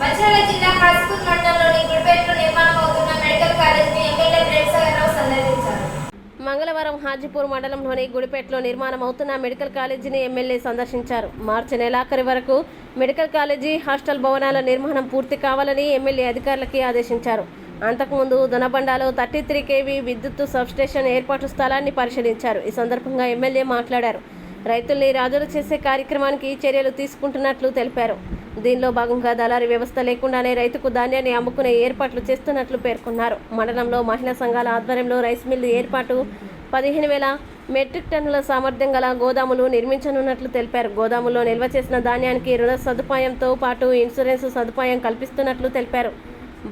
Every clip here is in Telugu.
మంచిర్యాల జిల్లా హాస్పూర్ మండలంలోని గుడిపేటలో నిర్మాణం అవుతున్న మెడికల్ కాలేజీని ఎమ్మెల్యే ప్రేమ్సాగర్రావు సందర్శించారు. మంగళవారం హాజీపూర్ మండలంలోని గుడిపేటలో నిర్మాణం అవుతున్న మెడికల్ కాలేజీని ఎమ్మెల్యే సందర్శించారు. మార్చి నెలాఖరు వరకు మెడికల్ కాలేజీ హాస్టల్ భవనాల నిర్మాణం పూర్తి కావాలని ఎమ్మెల్యే అధికారులకి ఆదేశించారు. అంతకుముందు దొనబండాలో 33 kV విద్యుత్ సబ్స్టేషన్ ఏర్పాటు స్థలాన్ని పరిశీలించారు. ఈ సందర్భంగా ఎమ్మెల్యే మాట్లాడారు. రైతుల్ని రాజులు చేసే కార్యక్రమానికి చర్యలు తీసుకుంటున్నట్లు తెలిపారు. దీనిలో భాగంగా దళారీ వ్యవస్థ లేకుండానే రైతుకు ధాన్యాన్ని అమ్ముకునే ఏర్పాట్లు చేస్తున్నట్లు పేర్కొన్నారు. మండలంలో మహిళా సంఘాల ఆధ్వర్యంలో రైస్ మిల్లు ఏర్పాటు 15,000 మెట్రిక్ టన్నుల సామర్థ్యం గల గోదాములు నిర్మించనున్నట్లు తెలిపారు. గోదాముల్లో నిల్వ చేసిన ధాన్యానికి రుణ సదుపాయంతో పాటు ఇన్సూరెన్స్ సదుపాయం కల్పిస్తున్నట్లు తెలిపారు.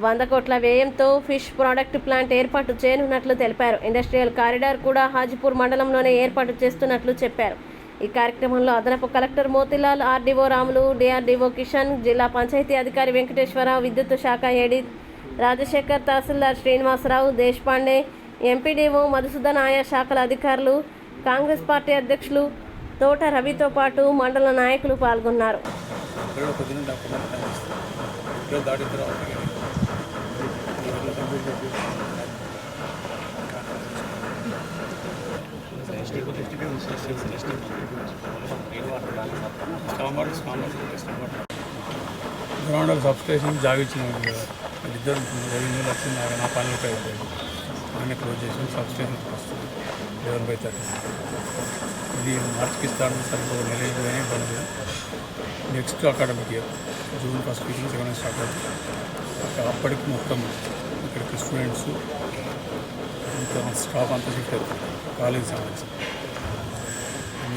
100 కోట్ల వ్యయంతో ఫిష్ ప్రోడక్ట్ ప్లాంట్ ఏర్పాటు చేయనున్నట్లు తెలిపారు. ఇండస్ట్రియల్ కారిడార్ కూడా హాజీపూర్ మండలంలోనే ఏర్పాటు చేస్తున్నట్లు చెప్పారు. ఈ కార్యక్రమంలో అదనపు collector Motilal, RDO Ramulu, DRDO Kishan, జిల్లా పంచాయతీ అధికారి వెంకటేశ్వరరావు, విద్యుత్ శాఖ ఏడీ రాజశేఖర్, తహసీల్దార్ శ్రీనివాసరావు, దేశపాండే, ఎంపీడీఓ మధుసూదన్, ఆయా శాఖల అధికారులు, కాంగ్రెస్ పార్టీ అధ్యక్షులు తోట రవితో పాటు మండల నాయకులు పాల్గొన్నారు. గ్రౌండ్ సబ్ స్టేషన్ జాగించినాము కదా, ఇద్దరు రెవెన్యూ వచ్చింది. నా పనులకి అయిపోయింది. అన్నీ క్లోజ్ చేసి సబ్ స్టేషన్ వస్తుంది 11/30. ఇది మార్చికి ఇస్తాను సరిపోదు, నెల కానీ ఇబ్బంది. Next academic year June 1st week నుంచి సెకండ్ స్టార్ట్ అవుతుంది. అప్పటికి మొత్తం ఇక్కడికి స్టూడెంట్స్ ఇంకా స్టాఫ్ అంతా షిఫ్ట్ అవుతుంది. కాలేజీ సంబంధించి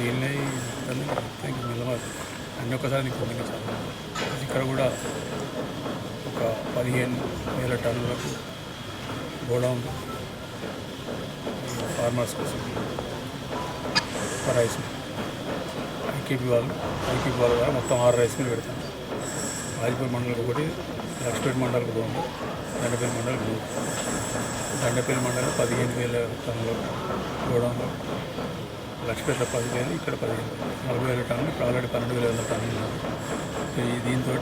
వెళ్ళినాయి ఇంకా నిలబడి అన్నీ ఒకసారి నీకు ఉంది. చాలా ఇక్కడ కూడా ఒక 15,000 టన్నులకు గోడౌన్ ఫార్మర్స్ కోసం రైస్ ఐకేపీ వాళ్ళు ద్వారా మొత్తం 6 రైస్ మిల్లు పెడతాం. హాజీపూర్ మండలికి ఒకటి, లక్ష్మీపేట మండలికి 2, దండపల్లి మండలికి 3. దండపల్లి మండలం 15,000 టన్నుల గోడౌన్లో, లక్ష్మీపేటలో 15,000, ఇక్కడ 40,000 టన్నులు. ఇక్కడ ఆల్రెడీ 12,100 టన్నులు ఉన్నారు. దీంతో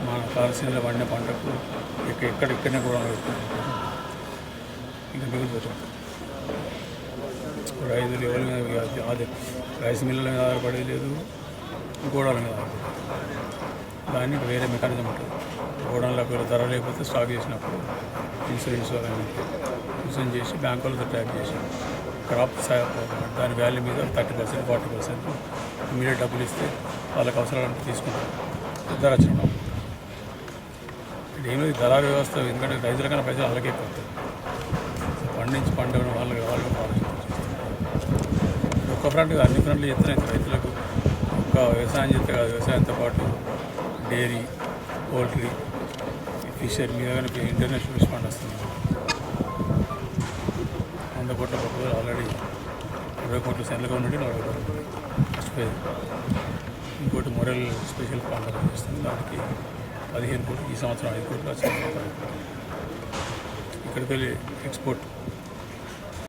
మా కాలసీనలో పండిన పంటకు ఇక్కడనే కూడా ఇంకా మిగిలిపోతుంది. రైతులు ఎవరి మీద అదే రైస్ మిల్లుల మీద ఆధారపడేది లేదు, గోడాల మీద ఆధారపడేది. దాన్ని వేరే మెకానిజం ఉంటుంది. గోడాలకు ధర లేకపోతే స్టాక్ చేసినప్పుడు ఇన్సూరెన్స్ చేసి బ్యాంకు వాళ్ళతో ట్యాక్ చేసి క్రాప్ దాని వాల్యూ మీద 30%, 40% ఇమీడియట్ డబ్బులు ఇస్తే వాళ్ళకి అవసరాలంటే తీసుకుంటారు. ధర వచ్చిన ఏమైంది దళారీ వ్యవస్థ. ఎందుకంటే రైతుల కన్నా పైసలు వాళ్ళకే పోతాయి. పండించి పండుగ వాళ్ళకి ఆలోచించారు. ఒక్క ఫ్రంట్ అన్ని ఫ్రంట్లు చెప్తున్నాయి రైతులకు. ఒక్క వ్యవసాయం చేస్తే కాదు, వ్యవసాయంతో పాటు డైరీ, పౌల్ట్రీ, ఫిషరీ మీద కానీ ఇంటర్నేషనల్ ఫిష్ ఫండ్ వస్తుంది. 100 కోట్ల ప్రపోజల్ ఆల్రెడీ 20 కోట్లు సెంట్రల్ గవర్నమెంట్ 40 కోట్లు మర్చిపోయేది. ఇంకోటి మొరల్ స్పెషల్ ఫండ్ చేస్తుంది. దానికి 15 కోట్లు, ఈ సంవత్సరం 5 కోట్లు వచ్చింది. ఇక్కడికి వెళ్ళి ఎక్స్పోర్ట్